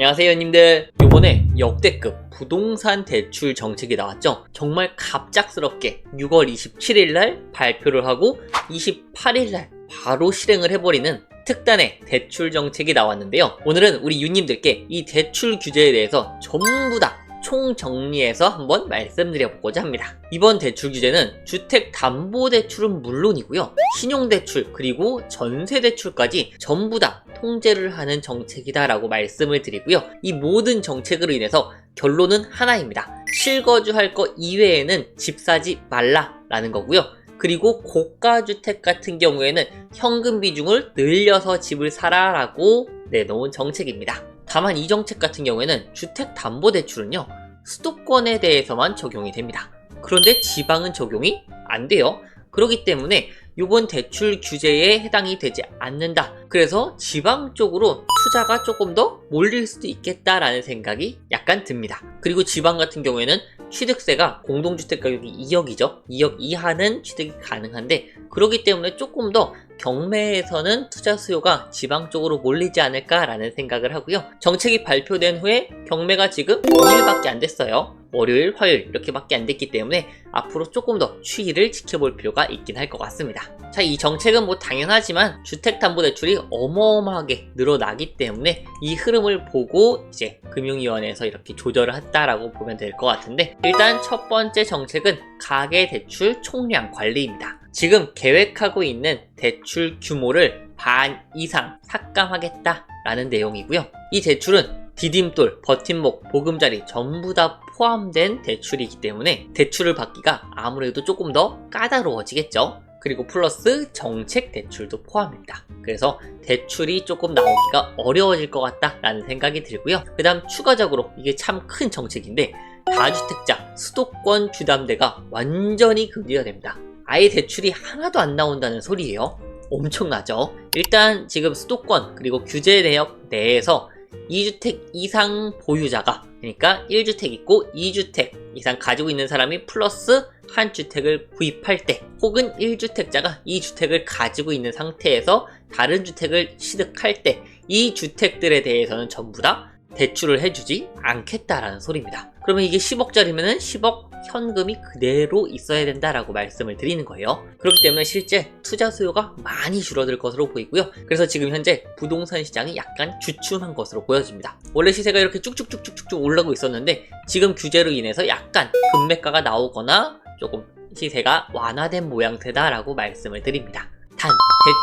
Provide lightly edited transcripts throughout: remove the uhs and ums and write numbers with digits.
안녕하세요 님들. 요번에 역대급 부동산 대출 정책이 나왔죠. 정말 갑작스럽게 6월 27일날 발표를 하고 28일날 바로 실행을 해버리는 특단의 대출 정책이 나왔는데요. 오늘은 우리 유님들께 이 대출 규제에 대해서 전부 다 총정리해서 한번 말씀드려보고자 합니다. 이번 대출 규제는 주택담보대출은 물론이고요, 신용대출 그리고 전세대출까지 전부 다 통제를 하는 정책이다 라고 말씀을 드리고요. 이 모든 정책으로 인해서 결론은 하나입니다. 실거주할 거 이외에는 집 사지 말라 라는 거고요. 그리고 고가주택 같은 경우에는 현금 비중을 늘려서 집을 사라 라고 내놓은 정책입니다. 다만 이 정책 같은 경우에는 주택담보대출은요, 수도권에 대해서만 적용이 됩니다. 그런데 지방은 적용이 안 돼요. 그렇기 때문에 이번 대출 규제에 해당이 되지 않는다. 그래서 지방 쪽으로 투자가 조금 더 몰릴 수도 있겠다라는 생각이 약간 듭니다. 그리고 지방 같은 경우에는 취득세가 공동주택 가격이 2억이죠. 2억 이하는 취득이 가능한데, 그렇기 때문에 조금 더 경매에서는 투자 수요가 지방 쪽으로 몰리지 않을까라는 생각을 하고요. 정책이 발표된 후에 경매가 지금 2일밖에 안 됐어요. 월요일, 화요일 이렇게밖에 안 됐기 때문에 앞으로 조금 더 추이를 지켜볼 필요가 있긴 할 것 같습니다. 자, 이 정책은 뭐 당연하지만 주택담보대출이 어마어마하게 늘어나기 때문에 이 흐름을 보고 이제 금융위원회에서 이렇게 조절을 했다라고 보면 될 것 같은데, 일단 첫 번째 정책은 가계대출 총량 관리입니다. 지금 계획하고 있는 대출 규모를 반 이상 삭감하겠다라는 내용이고요. 이 대출은 디딤돌, 버팀목, 보금자리 전부 다 포함된 대출이기 때문에 대출을 받기가 아무래도 조금 더 까다로워지겠죠. 그리고 플러스 정책 대출도 포함입니다. 그래서 대출이 조금 나오기가 어려워질 것 같다라는 생각이 들고요. 그 다음 추가적으로 이게 참 큰 정책인데, 다주택자 수도권 주담대가 완전히 금지가 됩니다. 아예 대출이 하나도 안 나온다는 소리예요. 엄청나죠? 일단 지금 수도권 그리고 규제 내역 내에서 2주택 이상 보유자가, 그러니까 1주택 있고 2주택 이상 가지고 있는 사람이 플러스 한 주택을 구입할 때, 혹은 1주택자가 2주택을 가지고 있는 상태에서 다른 주택을 취득할 때, 이 주택들에 대해서는 전부 다 대출을 해주지 않겠다라는 소리입니다. 그러면 이게 10억짜리면은 10억 현금이 그대로 있어야 된다라고 말씀을 드리는 거예요. 그렇기 때문에 실제 투자 수요가 많이 줄어들 것으로 보이고요. 그래서 지금 현재 부동산 시장이 약간 주춤한 것으로 보여집니다. 원래 시세가 이렇게 쭉쭉쭉쭉쭉 올라가고 있었는데, 지금 규제로 인해서 약간 급매가가 나오거나 조금 시세가 완화된 모양새다라고 말씀을 드립니다. 단,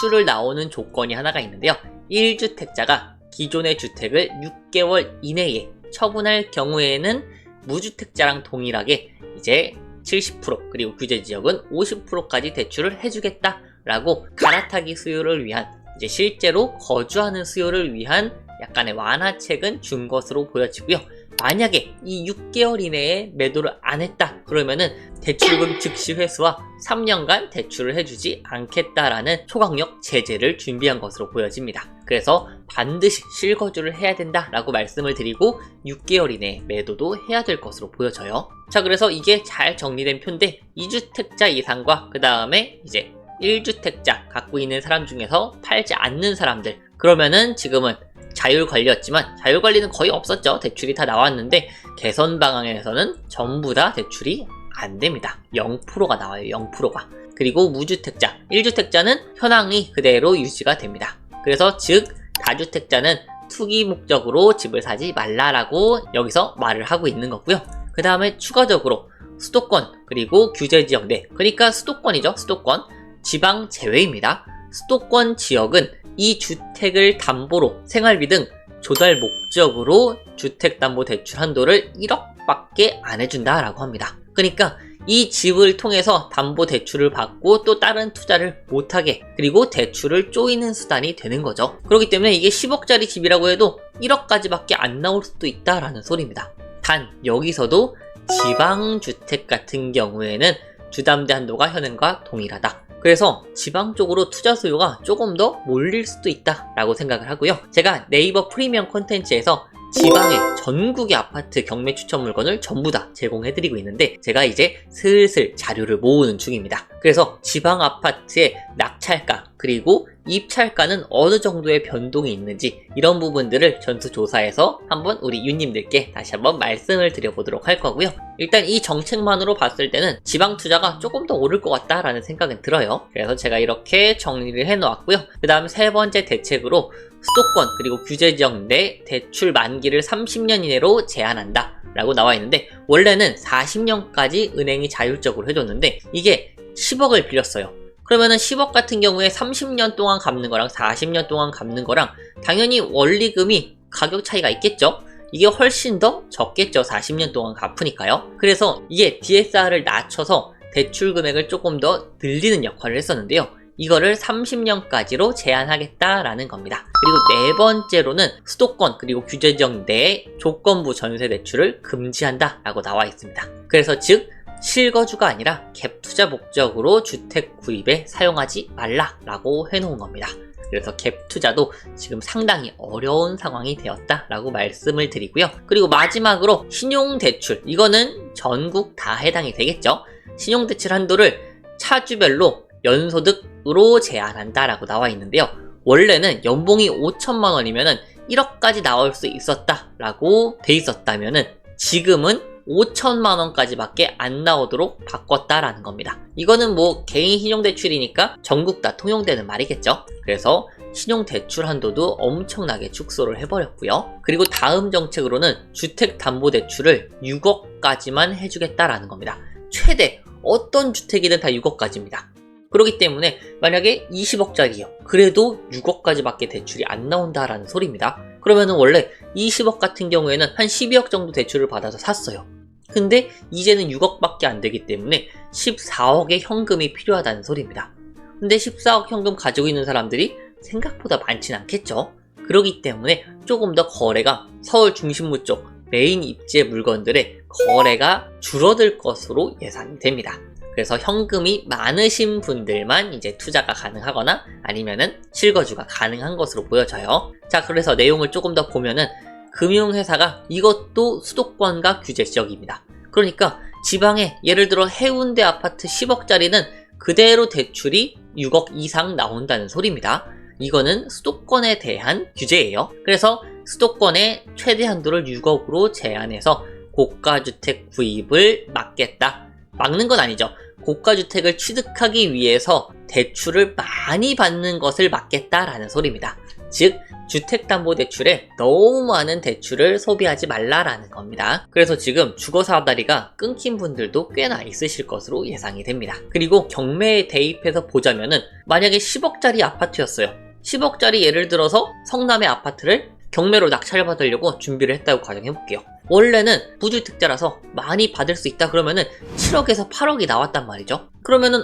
대출을 나오는 조건이 하나가 있는데요. 1주택자가 기존의 주택을 6개월 이내에 처분할 경우에는 무주택자랑 동일하게 이제 70% 그리고 규제 지역은 50%까지 대출을 해주겠다라고 갈아타기 수요를 위한, 이제 실제로 거주하는 수요를 위한 약간의 완화책은 준 것으로 보여지고요. 만약에 이 6개월 이내에 매도를 안 했다 그러면은 대출금 즉시 회수와 3년간 대출을 해주지 않겠다라는 초강력 제재를 준비한 것으로 보여집니다. 그래서 반드시 실거주를 해야 된다라고 말씀을 드리고 6개월 이내에 매도도 해야 될 것으로 보여져요. 자, 그래서 이게 잘 정리된 표인데, 2주택자 이상과 그 다음에 이제 1주택자 갖고 있는 사람 중에서 팔지 않는 사람들, 그러면은 지금은 자율관리였지만 자율관리는 거의 없었죠. 대출이 다 나왔는데 개선 방안에서는 전부 다 대출이 안 됩니다. 0%가 나와요. 0%가. 그리고 무주택자, 1주택자는 현황이 그대로 유지가 됩니다. 그래서 즉 다주택자는 투기 목적으로 집을 사지 말라라고 여기서 말을 하고 있는 거고요. 그 다음에 추가적으로 수도권 그리고 규제지역 내, 그러니까 수도권이죠. 수도권, 지방 제외입니다. 수도권 지역은 이 주택을 담보로 생활비 등 조달 목적으로 주택담보대출 한도를 1억밖에 안 해준다라고 합니다. 그러니까 이 집을 통해서 담보대출을 받고 또 다른 투자를 못하게, 그리고 대출을 쪼이는 수단이 되는 거죠. 그렇기 때문에 이게 10억짜리 집이라고 해도 1억까지밖에 안 나올 수도 있다라는 소리입니다. 단 여기서도 지방주택 같은 경우에는 주담대 한도가 현행과 동일하다. 그래서 지방 쪽으로 투자 수요가 조금 더 몰릴 수도 있다라고 생각을 하고요. 제가 네이버 프리미엄 콘텐츠에서 지방의 전국의 아파트 경매 추천 물건을 전부 다 제공해드리고 있는데 제가 이제 슬슬 자료를 모으는 중입니다. 그래서 지방 아파트의 낙찰가 그리고 입찰가는 어느 정도의 변동이 있는지 이런 부분들을 전수조사해서 한번 우리 유님들께 다시 한번 말씀을 드려보도록 할 거고요. 일단 이 정책만으로 봤을 때는 지방 투자가 조금 더 오를 것 같다라는 생각은 들어요. 그래서 제가 이렇게 정리를 해놓았고요. 그 다음 세 번째 대책으로 수도권 그리고 규제지역 내 대출 만기를 30년 이내로 제한한다 라고 나와 있는데 원래는 40년까지 은행이 자율적으로 해줬는데 이게 10억을 빌렸어요. 그러면은 10억 같은 경우에 30년 동안 갚는 거랑 40년 동안 갚는 거랑 당연히 원리금이 가격 차이가 있겠죠? 이게 훨씬 더 적겠죠. 40년 동안 갚으니까요. 그래서 이게 DSR을 낮춰서 대출 금액을 조금 더 늘리는 역할을 했었는데요. 이거를 30년까지로 제한하겠다라는 겁니다. 그리고 네 번째로는 수도권 그리고 규제지역 내에 조건부 전세 대출을 금지한다 라고 나와 있습니다. 그래서 즉 실거주가 아니라 갭 투자 목적으로 주택 구입에 사용하지 말라라고 해놓은 겁니다. 그래서 갭 투자도 지금 상당히 어려운 상황이 되었다라고 말씀을 드리고요. 그리고 마지막으로 신용대출, 이거는 전국 다 해당이 되겠죠. 신용대출 한도를 차주별로 연소득으로 제한한다라고 나와 있는데요. 원래는 연봉이 5천만 원이면 1억까지 나올 수 있었다라고 돼 있었다면은 지금은 5천만 원까지밖에 안 나오도록 바꿨다라는 겁니다. 이거는 뭐 개인 신용대출이니까 전국 다 통용되는 말이겠죠. 그래서 신용대출 한도도 엄청나게 축소를 해버렸고요. 그리고 다음 정책으로는 주택담보대출을 6억까지만 해주겠다라는 겁니다. 최대 어떤 주택이든 다 6억까지입니다. 그렇기 때문에 만약에 20억짜리요. 그래도 6억까지밖에 대출이 안 나온다라는 소리입니다. 그러면은 원래 20억 같은 경우에는 한 12억 정도 대출을 받아서 샀어요. 근데 이제는 6억밖에 안 되기 때문에 14억의 현금이 필요하다는 소리입니다. 근데 14억 현금 가지고 있는 사람들이 생각보다 많진 않겠죠. 그렇기 때문에 조금 더 거래가 서울 중심부 쪽 메인 입지의 물건들의 거래가 줄어들 것으로 예상이 됩니다. 그래서 현금이 많으신 분들만 이제 투자가 가능하거나 아니면은 실거주가 가능한 것으로 보여져요. 자, 그래서 내용을 조금 더 보면은 금융회사가 이것도 수도권과 규제 지역입니다. 그러니까 지방에 예를 들어 해운대 아파트 10억짜리는 그대로 대출이 6억 이상 나온다는 소리입니다. 이거는 수도권에 대한 규제예요. 그래서 수도권의 최대 한도를 6억으로 제한해서 고가주택 구입을 막겠다. 막는 건 아니죠. 고가주택을 취득하기 위해서 대출을 많이 받는 것을 막겠다라는 소리입니다. 즉 주택담보대출에 너무 많은 대출을 소비하지 말라라는 겁니다. 그래서 지금 주거사다리가 끊긴 분들도 꽤나 있으실 것으로 예상이 됩니다. 그리고 경매에 대입해서 보자면은 만약에 10억짜리 아파트였어요. 10억짜리 예를 들어서 성남의 아파트를 경매로 낙찰받으려고 준비를 했다고 가정해볼게요. 원래는 부주택자라서 많이 받을 수 있다 그러면은 7억에서 8억이 나왔단 말이죠. 그러면은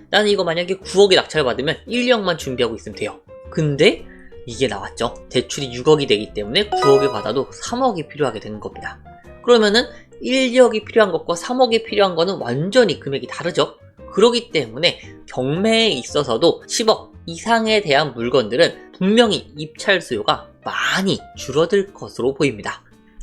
나는 이거 만약에 9억에 낙찰받으면 1년만 준비하고 있으면 돼요. 근데 이게 나왔죠. 대출이 6억이 되기 때문에 9억을 받아도 3억이 필요하게 되는 겁니다. 그러면은 1억이 필요한 것과 3억이 필요한 거는 완전히 금액이 다르죠. 그렇기 때문에 경매에 있어서도 10억 이상에 대한 물건들은 분명히 입찰 수요가 많이 줄어들 것으로 보입니다.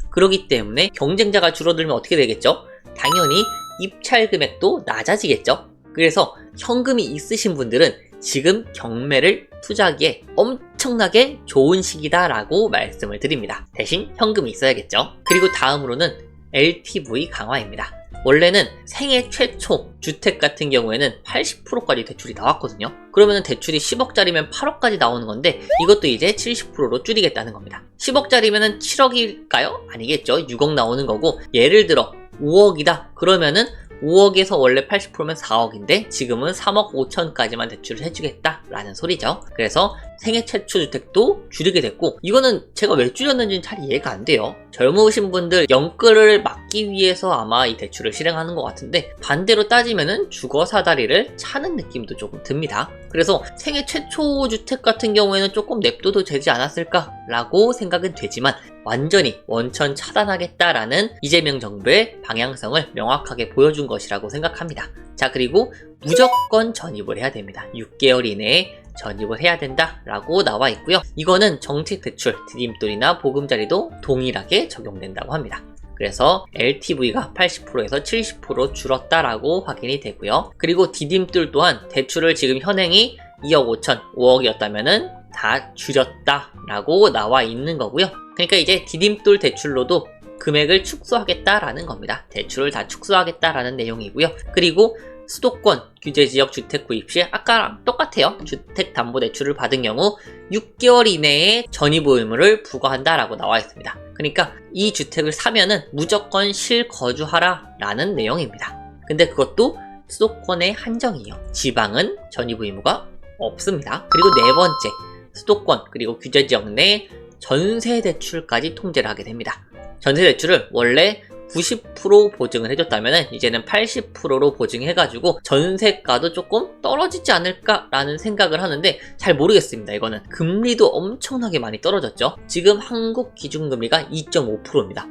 그렇기 때문에 경쟁자가 줄어들면 어떻게 되겠죠? 당연히 입찰 금액도 낮아지겠죠? 그래서 현금이 있으신 분들은 지금 경매를 투자하기에 엄청나게 좋은 시기다라고 말씀을 드립니다. 대신 현금이 있어야겠죠? 그리고 다음으로는 LTV 강화입니다. 원래는 생애 최초 주택 같은 경우에는 80%까지 대출이 나왔거든요. 그러면 대출이 10억짜리면 8억까지 나오는 건데 이것도 이제 70%로 줄이겠다는 겁니다. 10억짜리면 7억일까요? 아니겠죠. 6억 나오는 거고 예를 들어 5억이다 그러면은 5억에서 원래 80%면 4억인데 지금은 3억 5천까지만 대출을 해주겠다라는 소리죠. 그래서 생애 최초 주택도 줄이게 됐고 이거는 제가 왜 줄였는지는 잘 이해가 안 돼요. 젊으신 분들 연끌을 막기 위해서 아마 이 대출을 실행하는 것 같은데 반대로 따지면은 주거사다리를 차는 느낌도 조금 듭니다. 그래서 생애 최초 주택 같은 경우에는 조금 냅둬도 되지 않았을까라고 생각은 되지만 완전히 원천 차단하겠다라는 이재명 정부의 방향성을 명확하게 보여준 것이라고 생각합니다. 자, 그리고 무조건 전입을 해야 됩니다. 6개월 이내에 전입을 해야 된다라고 나와 있고요. 이거는 정책 대출, 디딤돌이나 보금자리도 동일하게 적용된다고 합니다. 그래서 LTV가 80%에서 70% 줄었다라고 확인이 되고요. 그리고 디딤돌 또한 대출을 지금 현행이 2억 5천, 5억이었다면은 다 줄였다라고 나와 있는 거고요. 그러니까 이제 디딤돌 대출로도 금액을 축소하겠다라는 겁니다. 대출을 다 축소하겠다라는 내용이고요. 그리고 수도권 규제지역 주택 구입 시 아까랑 똑같아요. 주택담보대출을 받은 경우 6개월 이내에 전입 의무를 부과한다라고 나와 있습니다. 그러니까 이 주택을 사면은 무조건 실거주하라 라는 내용입니다. 근데 그것도 수도권의 한정이에요. 지방은 전입 의무가 없습니다. 그리고 네 번째, 수도권 그리고 규제지역 내 전세대출까지 통제를 하게 됩니다. 전세대출을 원래 90% 보증을 해줬다면 이제는 80%로 보증해가지고 전세가도 조금 떨어지지 않을까라는 생각을 하는데 잘 모르겠습니다. 이거는 금리도 엄청나게 많이 떨어졌죠. 지금 한국 기준금리가 2.5%입니다.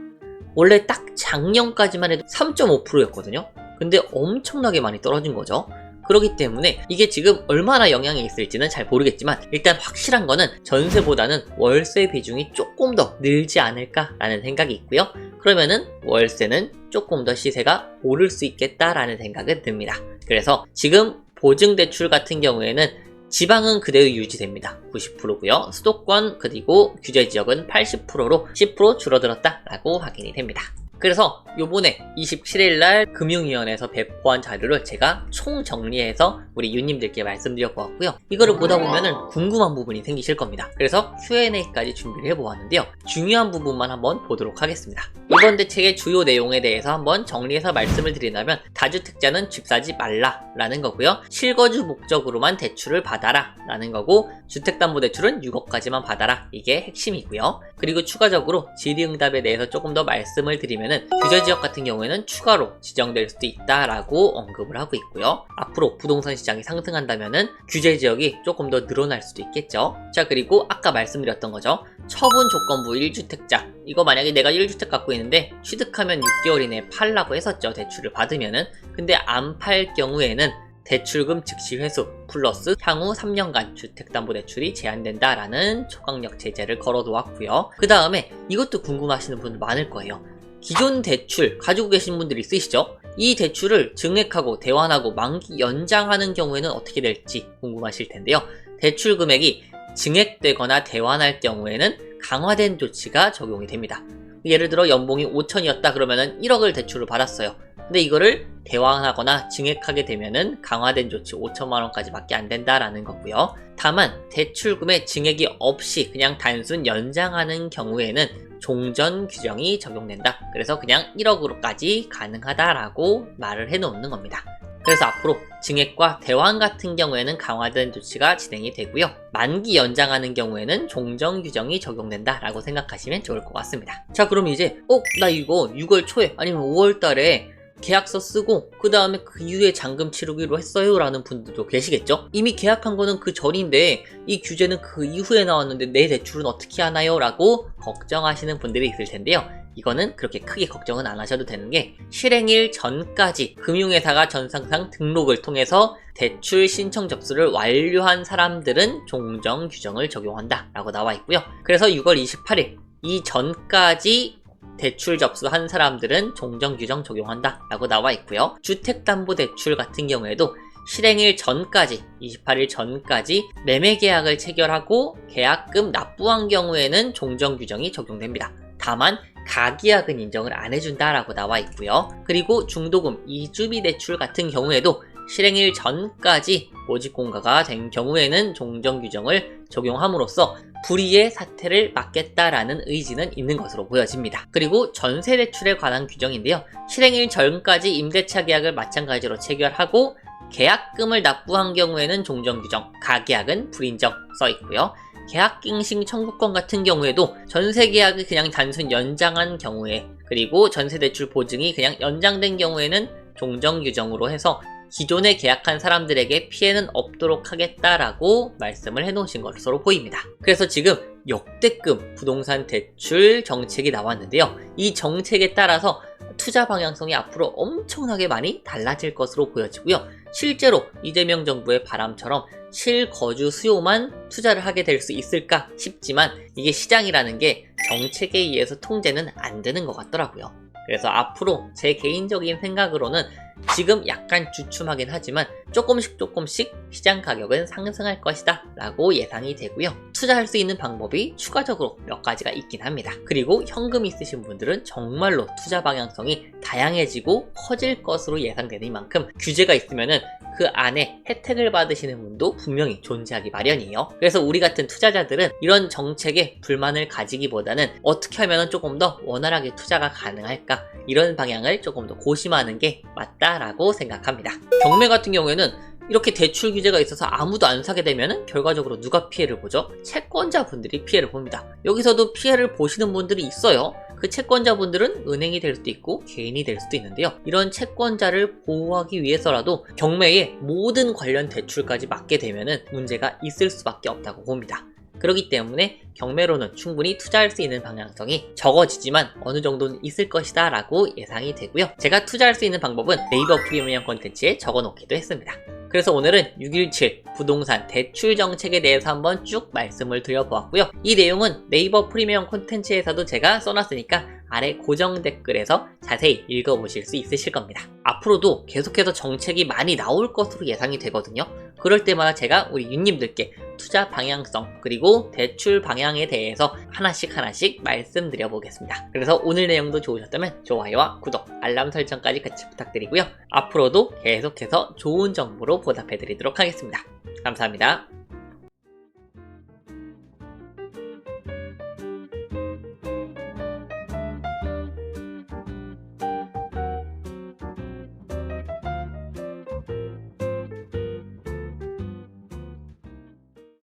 원래 딱 작년까지만 해도 3.5%였거든요. 근데 엄청나게 많이 떨어진 거죠. 그렇기 때문에 이게 지금 얼마나 영향이 있을지는 잘 모르겠지만 일단 확실한 거는 전세보다는 월세 비중이 조금 더 늘지 않을까라는 생각이 있고요. 그러면은 월세는 조금 더 시세가 오를 수 있겠다라는 생각은 듭니다. 그래서 지금 보증대출 같은 경우에는 지방은 그대로 유지됩니다. 90%고요. 수도권 그리고 규제지역은 80%로 10% 줄어들었다라고 확인이 됩니다. 그래서 요번에 27일날 금융위원회에서 배포한 자료를 제가 총정리해서 우리 유님들께 말씀드려보았고요. 이거를 보다 보면은 궁금한 부분이 생기실 겁니다. 그래서 Q&A까지 준비를 해보았는데요. 중요한 부분만 한번 보도록 하겠습니다. 이번 대책의 주요 내용에 대해서 한번 정리해서 말씀을 드린다면 다주택자는 집 사지 말라 라는 거고요. 실거주 목적으로만 대출을 받아라 라는 거고 주택담보대출은 6억까지만 받아라 이게 핵심이고요. 그리고 추가적으로 질의응답에 대해서 조금 더 말씀을 드리면 규제지역 같은 경우에는 추가로 지정될 수도 있다라고 언급을 하고 있고요. 앞으로 부동산 시장이 상승한다면은 규제지역이 조금 더 늘어날 수도 있겠죠. 자, 그리고 아까 말씀드렸던 거죠. 처분 조건부 1주택자 이거 만약에 내가 1주택 갖고 있는데 취득하면 6개월 이내에 팔라고 했었죠. 대출을 받으면은. 근데 안 팔 경우에는 대출금 즉시 회수 플러스 향후 3년간 주택담보대출이 제한된다라는 초강력 제재를 걸어놓았고요. 그 다음에 이것도 궁금하시는 분들 많을 거예요. 기존 대출 가지고 계신 분들이 있으시죠? 이 대출을 증액하고 대환하고 만기 연장하는 경우에는 어떻게 될지 궁금하실 텐데요. 대출 금액이 증액되거나 대환할 경우에는 강화된 조치가 적용이 됩니다. 예를 들어 연봉이 5천이었다 그러면은 1억을 대출을 받았어요. 근데 이거를 대환하거나 증액하게 되면은 강화된 조치 5천만 원까지 밖에 안 된다라는 거고요. 다만 대출금의 증액이 없이 그냥 단순 연장하는 경우에는 종전 규정이 적용된다. 그래서 그냥 1억으로까지 가능하다라고 말을 해놓는 겁니다. 그래서 앞으로 증액과 대환 같은 경우에는 강화된 조치가 진행이 되고요. 만기 연장하는 경우에는 종전 규정이 적용된다라고 생각하시면 좋을 것 같습니다. 자, 그럼 이제 나 이거 6월 초에 아니면 5월 달에 계약서 쓰고 그 다음에 그 이후에 잔금 치르기로 했어요 라는 분들도 계시겠죠? 이미 계약한 거는 그 전인데 이 규제는 그 이후에 나왔는데 내 대출은 어떻게 하나요? 라고 걱정하시는 분들이 있을 텐데요. 이거는 그렇게 크게 걱정은 안 하셔도 되는 게 실행일 전까지 금융회사가 전산상 등록을 통해서 대출 신청 접수를 완료한 사람들은 종전 규정을 적용한다 라고 나와 있고요. 그래서 6월 28일 이 전까지 대출 접수한 사람들은 종전 규정 적용한다 라고 나와 있고요. 주택담보대출 같은 경우에도 실행일 전까지 28일 전까지 매매계약을 체결하고 계약금 납부한 경우에는 종전 규정이 적용됩니다. 다만 가계약은 인정을 안 해준다라고 나와 있고요. 그리고 중도금, 이주비 대출 같은 경우에도 실행일 전까지 모집공가가 된 경우에는 종전 규정을 적용함으로써 불이의 사태를 막겠다라는 의지는 있는 것으로 보여집니다. 그리고 전세대출에 관한 규정인데요. 실행일 전까지 임대차 계약을 마찬가지로 체결하고 계약금을 납부한 경우에는 종전 규정, 가계약은 불인정 써 있고요. 계약갱신 청구권 같은 경우에도 전세계약을 그냥 단순 연장한 경우에 그리고 전세대출 보증이 그냥 연장된 경우에는 종전 규정으로 해서 기존에 계약한 사람들에게 피해는 없도록 하겠다라고 말씀을 해놓으신 것으로 보입니다. 그래서 지금 역대급 부동산 대출 정책이 나왔는데요. 이 정책에 따라서 투자 방향성이 앞으로 엄청나게 많이 달라질 것으로 보여지고요. 실제로 이재명 정부의 바람처럼 실거주 수요만 투자를 하게 될 수 있을까 싶지만 이게 시장이라는 게 정책에 의해서 통제는 안 되는 것 같더라고요. 그래서 앞으로 제 개인적인 생각으로는 지금 약간 주춤하긴 하지만 조금씩 시장 가격은 상승할 것이다 라고 예상이 되고요. 투자할 수 있는 방법이 추가적으로 몇 가지가 있긴 합니다. 그리고 현금 있으신 분들은 정말로 투자 방향성이 다양해지고 커질 것으로 예상되는 만큼 규제가 있으면은 그 안에 혜택을 받으시는 분도 분명히 존재하기 마련이에요. 그래서 우리 같은 투자자들은 이런 정책에 불만을 가지기보다는 어떻게 하면 조금 더 원활하게 투자가 가능할까, 이런 방향을 조금 더 고심하는 게 맞다라고 생각합니다. 경매 같은 경우에는 이렇게 대출 규제가 있어서 아무도 안 사게 되면 결과적으로 누가 피해를 보죠? 채권자분들이 피해를 봅니다. 여기서도 피해를 보시는 분들이 있어요. 그 채권자분들은 은행이 될 수도 있고 개인이 될 수도 있는데요. 이런 채권자를 보호하기 위해서라도 경매에 모든 관련 대출까지 맡게 되면 문제가 있을 수밖에 없다고 봅니다. 그렇기 때문에 경매로는 충분히 투자할 수 있는 방향성이 적어지지만 어느 정도는 있을 것이다 라고 예상이 되고요. 제가 투자할 수 있는 방법은 네이버 프리미엄 콘텐츠에 적어놓기도 했습니다. 그래서 오늘은 617 부동산 대출 정책에 대해서 한번 쭉 말씀을 드려보았고요. 이 내용은 네이버 프리미엄 콘텐츠에서도 제가 써놨으니까 아래 고정 댓글에서 자세히 읽어보실 수 있으실 겁니다. 앞으로도 계속해서 정책이 많이 나올 것으로 예상이 되거든요. 그럴 때마다 제가 우리 유님들께 투자 방향성 그리고 대출 방향에 대해서 하나씩 말씀드려 보겠습니다. 그래서 오늘 내용도 좋으셨다면 좋아요와 구독, 알람 설정까지 같이 부탁드리고요. 앞으로도 계속해서 좋은 정보로 보답해 드리도록 하겠습니다. 감사합니다.